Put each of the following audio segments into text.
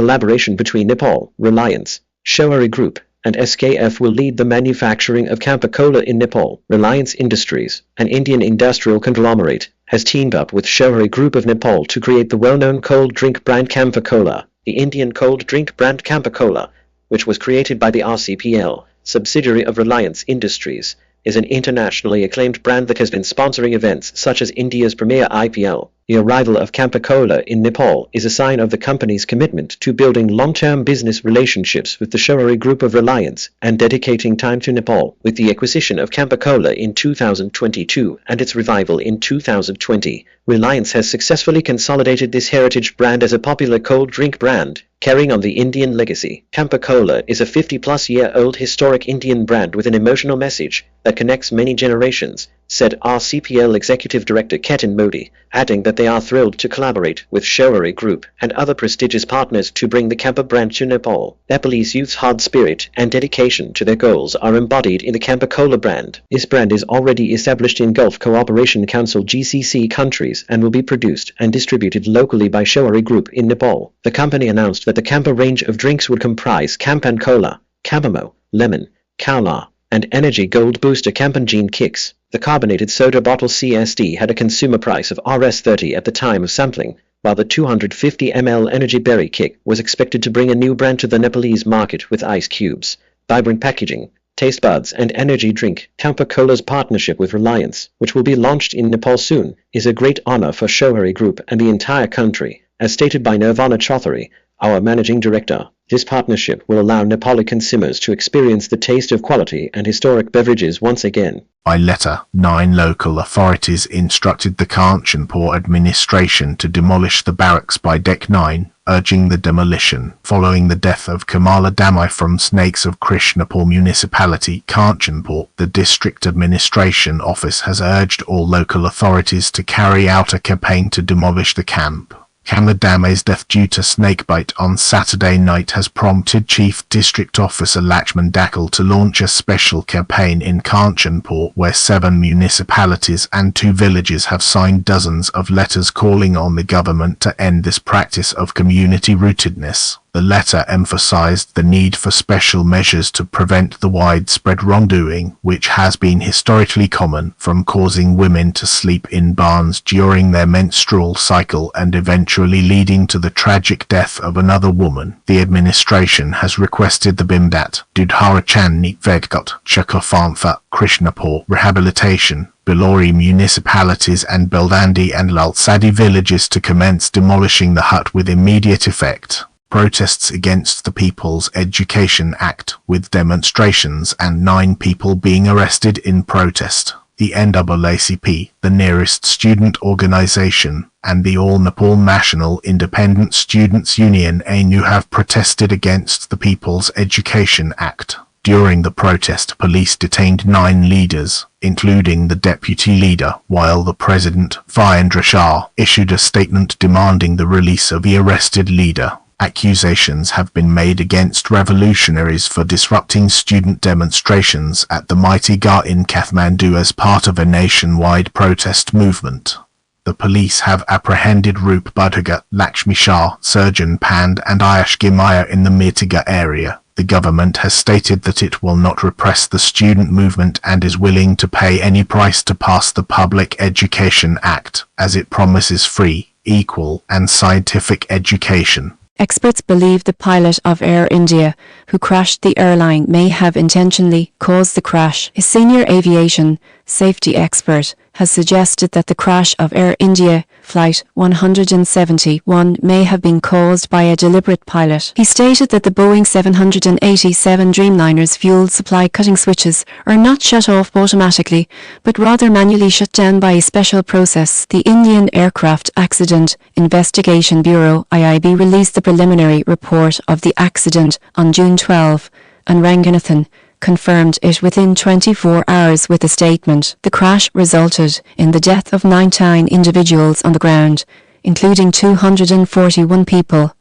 collaboration between Nepal, Reliance, Shewari Group, and SKF will lead the manufacturing of Campa Cola in Nepal. Reliance Industries, an Indian industrial conglomerate, has teamed up with Shewari Group of Nepal to create the well-known cold drink brand Campa Cola. The Indian cold drink brand Campa Cola, which was created by the RCPL, subsidiary of Reliance Industries, is an internationally acclaimed brand that has been sponsoring events such as India's premier IPL. The arrival of Campa Cola in Nepal is a sign of the company's commitment to building long-term business relationships with the Shewari Group of Reliance and dedicating time to Nepal. With the acquisition of Campa Cola in 2022 and its revival in 2020, Reliance has successfully consolidated this heritage brand as a popular cold drink brand, carrying on the Indian legacy. Campa Cola is a 50-plus-year-old historic Indian brand with an emotional message that connects many generations, said RCPL Executive Director Ketan Modi, adding that they are thrilled to collaborate with Shewari Group and other prestigious partners to bring the Campa brand to Nepal. Nepalese youth's hard spirit and dedication to their goals are embodied in the Campa Cola brand. This brand is already established in Gulf Cooperation Council GCC countries and will be produced and distributed locally by Shewari Group in Nepal. The company announced that the Campa range of drinks would comprise Campan Cola, Campamo, Lemon, Kaula, and Energy Gold Booster Campangene Kicks. The carbonated soda bottle CSD had a consumer price of Rs30 at the time of sampling, while the 250 ml Energy Berry Kick was expected to bring a new brand to the Nepalese market with ice cubes, vibrant packaging, taste buds and energy drink. Campa Cola's partnership with Reliance, which will be launched in Nepal soon, is a great honor for Shewari Group and the entire country, as stated by Nirvana Chaudhary, our managing director. This partnership will allow Nepali consumers to experience the taste of quality and historic beverages once again. By letter, 9 local authorities instructed the Kanchanpur administration to demolish the barracks by Deck 9, urging the demolition. Following the death of Kamala Damai from Snakes of Krishnapur Municipality, Kanchanpur, the district administration office has urged all local authorities to carry out a campaign to demolish the camp. Kamala Damai's death due to snakebite on Saturday night has prompted Chief District Officer Lakshman Dakal to launch a special campaign in Kanchanpur, where 7 municipalities and 2 villages have signed dozens of letters calling on the government to end this practice of community rootedness. The letter emphasized the need for special measures to prevent the widespread wrongdoing, which has been historically common, from causing women to sleep in barns during their menstrual cycle and eventually leading to the tragic death of another woman. The administration has requested the Bimdat, Dudharachan Vegat, Chakafantha, Krishnapur, Rehabilitation, Bilori municipalities and Beldandi and Lalsadi villages to commence demolishing the hut with immediate effect. Protests against the People's Education Act, with demonstrations and 9 people being arrested in protest. The NAACP, the nearest student organization, and the All Nepal National Independent Students Union ANU have protested against the People's Education Act. During the protest, police detained 9 leaders, including the deputy leader, while the president, Virendra Shah, issued a statement demanding the release of the arrested leader. Accusations have been made against revolutionaries for disrupting student demonstrations at the Mighty Gar in Kathmandu as part of a nationwide protest movement. The police have apprehended Roop Budhaga, Lakshmi Shah, Surjan Pand and Ayash Gimaya in the Mirtiga area. The government has stated that it will not repress the student movement and is willing to pay any price to pass the Public Education Act, as it promises free, equal and scientific education. Experts believe the pilot of Air India, who crashed the airline, may have intentionally caused the crash. A senior aviation safety expert has suggested that the crash of Air India Flight 171 may have been caused by a deliberate pilot. He stated that the Boeing 787 Dreamliner's fuel supply cutting switches are not shut off automatically, but rather manually shut down by a special process. The Indian Aircraft Accident Investigation Bureau (IIB) released the preliminary report of the accident on June 12, and Ranganathan confirmed it within 24 hours with a statement. The crash resulted in the death of 19 individuals on the ground, including 241 people,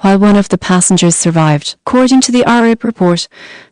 while one of the passengers survived. According to the ARIB report,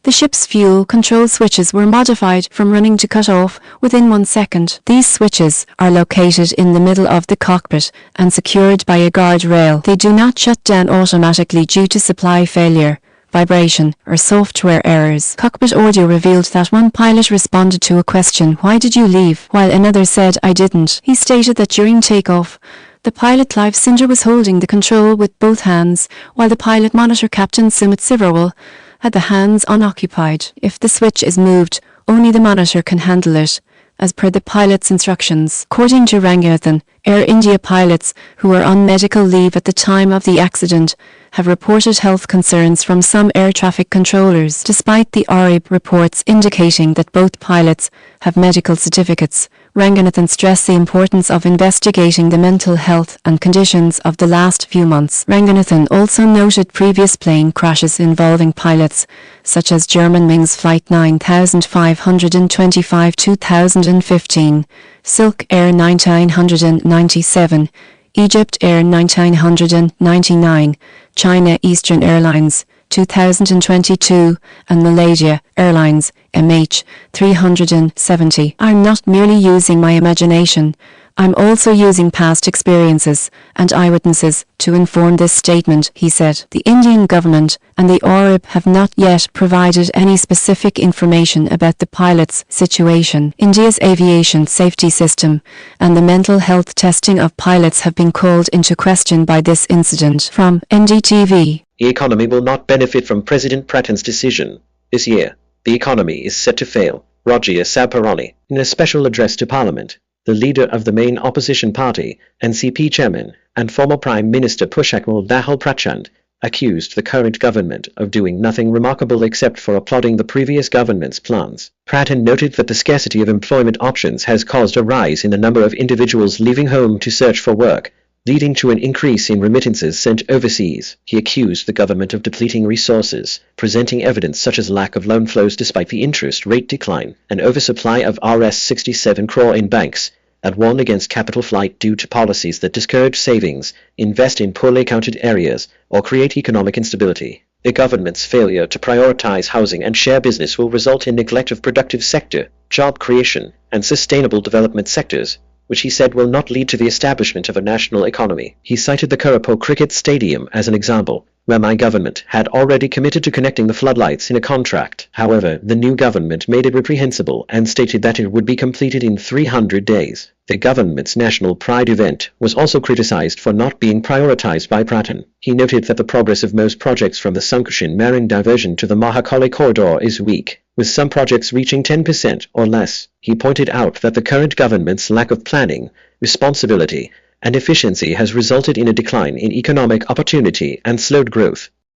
the ship's fuel control switches were modified from running to cut off within 1 second. These switches are located in the middle of the cockpit and secured by a guard rail. They do not shut down automatically due to supply failure, vibration, or software errors. Cockpit audio revealed that one pilot responded to a question, "Why did you leave?" while another said, "I didn't." He stated that during takeoff, the pilot Clive Singer was holding the control with both hands, while the pilot monitor Captain Sumit Sivarwal had the hands unoccupied. If the switch is moved, only the monitor can handle it, as per the pilot's instructions. According to Ranganathan, Air India pilots who were on medical leave at the time of the accident have reported health concerns from some air traffic controllers. Despite the ARIB reports indicating that both pilots have medical certificates, Ranganathan stressed the importance of investigating the mental health and conditions of the last few months. Ranganathan also noted previous plane crashes involving pilots, such as Germanwings Flight 9525 2015, Silk Air 9997, Egypt Air 9999, China Eastern Airlines 2022, and Malaysia Airlines MH370. I'm not merely using my imagination, I'm also using past experiences and eyewitnesses to inform this statement, he said. The Indian government and the ARIB have not yet provided any specific information about the pilot's situation. India's aviation safety system and the mental health testing of pilots have been called into question by this incident. From NDTV. The economy will not benefit from President Pratin's decision. This year, the economy is set to fail. Rajya Sabharani, in a special address to Parliament, the leader of the main opposition party, NCP chairman, and former Prime Minister Pushkar Dahal Prachand, accused the current government of doing nothing remarkable except for applauding the previous government's plans. Pratin noted that the scarcity of employment options has caused a rise in the number of individuals leaving home to search for work, leading to an increase in remittances sent overseas. He accused the government of depleting resources, presenting evidence such as lack of loan flows despite the interest rate decline, an oversupply of Rs 67 crore in banks, and warned against capital flight due to policies that discourage savings, invest in poorly counted areas, or create economic instability. The government's failure to prioritize housing and share business will result in neglect of productive sector, job creation, and sustainable development sectors, which he said will not lead to the establishment of a national economy. He cited the Karapo Cricket Stadium as an example, where my government had already committed to connecting the floodlights in a contract. However, the new government made it reprehensible and stated that it would be completed in 300 days. The government's National Pride event was also criticized for not being prioritized by Pratin. He noted that the progress of most projects from the Sankushin Marine diversion to the Mahakali corridor is weak, with some projects reaching 10% or less. He pointed out that the current government's lack of planning, responsibility, and efficiency has resulted in a decline in economic opportunity and slowed growth.